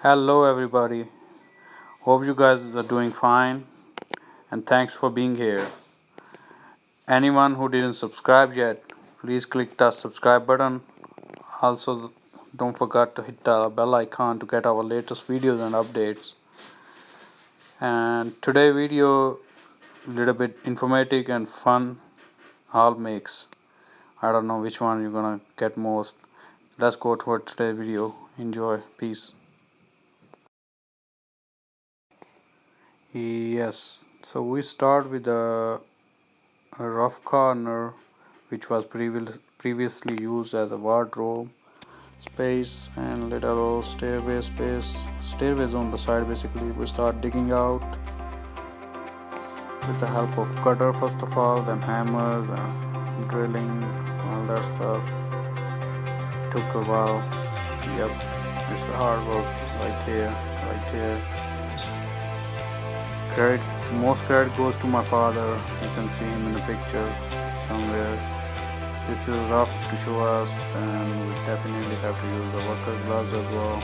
Hello, everybody. Hope you guys are doing fine and thanks for being here. Anyone who didn't subscribe yet, please click the subscribe button. Also, don't forget to hit the bell icon to get our latest videos and updates. And today video little bit informative and fun all mix. I don't know which one you're gonna get most. Let's go toward today's video. Enjoy. Peace. Yes. So we start with a rough corner which was previously used as a wardrobe space and little stairways on the side. Basically we start digging out with the help of cutter first of all, then hammers and drilling, all that stuff. Took a while. Yep, it's the hard work right here. Most credit goes to my father. You can see him in the picture somewhere. This is rough to show us, and we definitely have to use the worker gloves as well.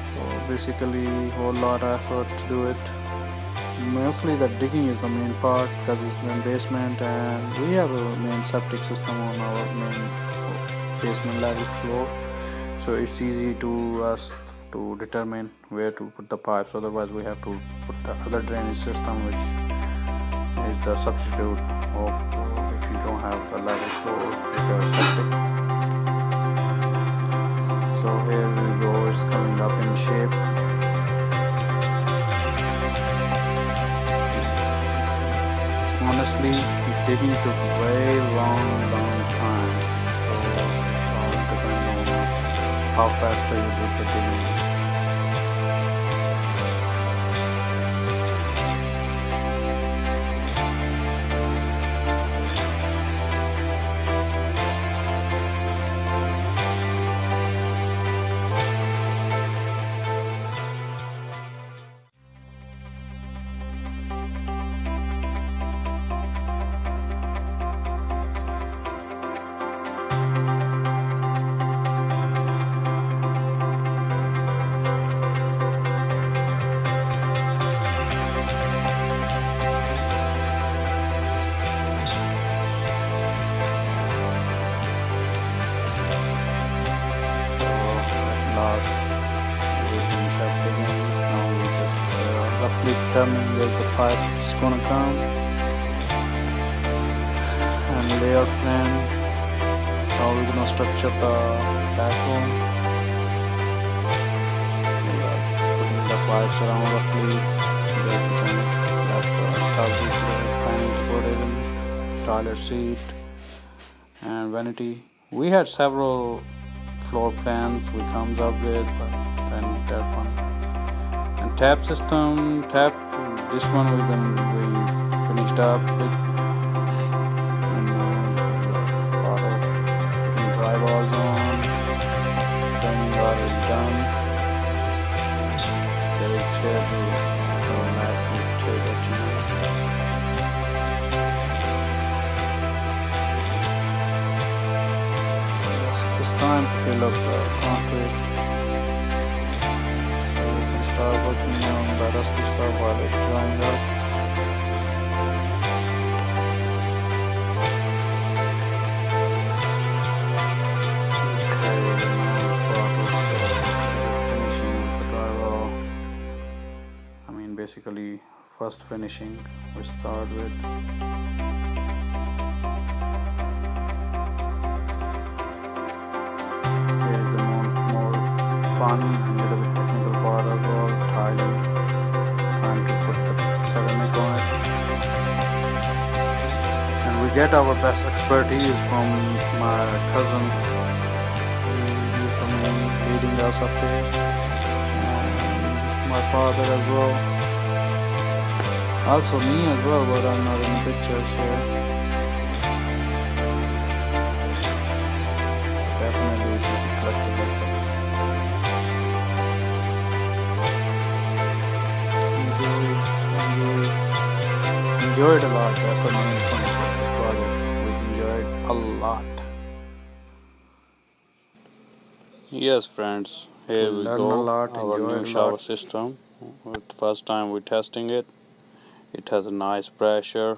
So basically whole lot of effort to do it. Mostly the digging is the main part because it's in basement and we have a main septic system on our main basement level floor, so it's easy to us to determine where to put the pipes. Otherwise we have to put the other drainage system, which is the substitute of if you don't have the level floor with the septic. So here we go, it's coming up in shape. Honestly, digging took way long time, so it's all depending on how fast you do the digging. Roughly determine where the pipe is gonna come and layout plan, how we're gonna structure the bathroom. Putting the pipes around roughly. That's planning to put it in toilet seat and vanity. We had several floor plans we comes up with, but then that one. And tap system, this one we finished up with, and part of putting drywalls on, framing already done. There is chair to relax and take it, It's time to fill up the concrete. Start working on the rusty stuff while it's drying up. Okay, now it's part of finishing the drywall. I mean, basically, first finishing we start with. Here is the more fun and little bit technical part as well, tiling, trying to put the ceramic on it. And we get our best expertise from my cousin. He's the main leading us up here, and my father as well. Also me as well, but I'm not in the pictures here. Definitely we should be collective effort. Enjoyed a lot. That's the main point of this project. We enjoyed a lot. Yes, friends, We here we learn a go. lot, Our new enjoyed a lot. shower system. First time we're testing it. It has a nice pressure.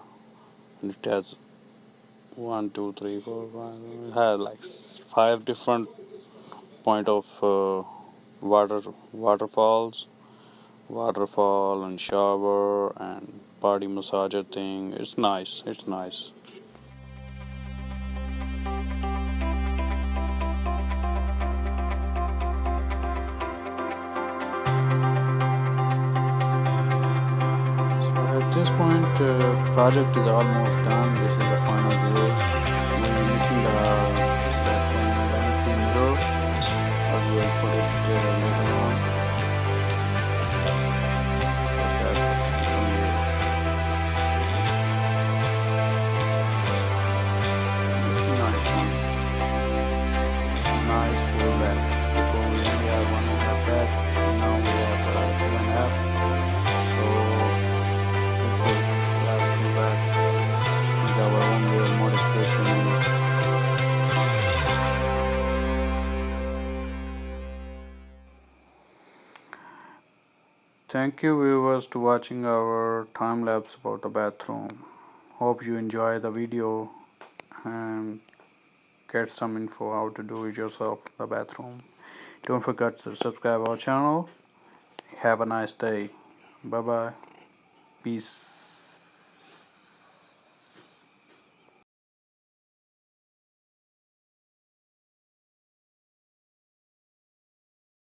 And it has one, two, three, four, five. It has like five different point of waterfalls, waterfall and shower and body massager thing. It's nice. It's nice. So at this point, project is almost done. This is the final views. We're missing the bathroom vanity mirror, but we'll put it later on. So that's the system is. It's a nice one. Nice full bath. Before we only have 1.5 bath, now we have 2.5. So it's good. We have a full bath with our own little modification in it. Thank you viewers to watching our time lapse about the bathroom. Hope you enjoy the video and get some info how to do it yourself the bathroom. Don't forget to subscribe our channel. Have a nice day. Bye bye. Peace.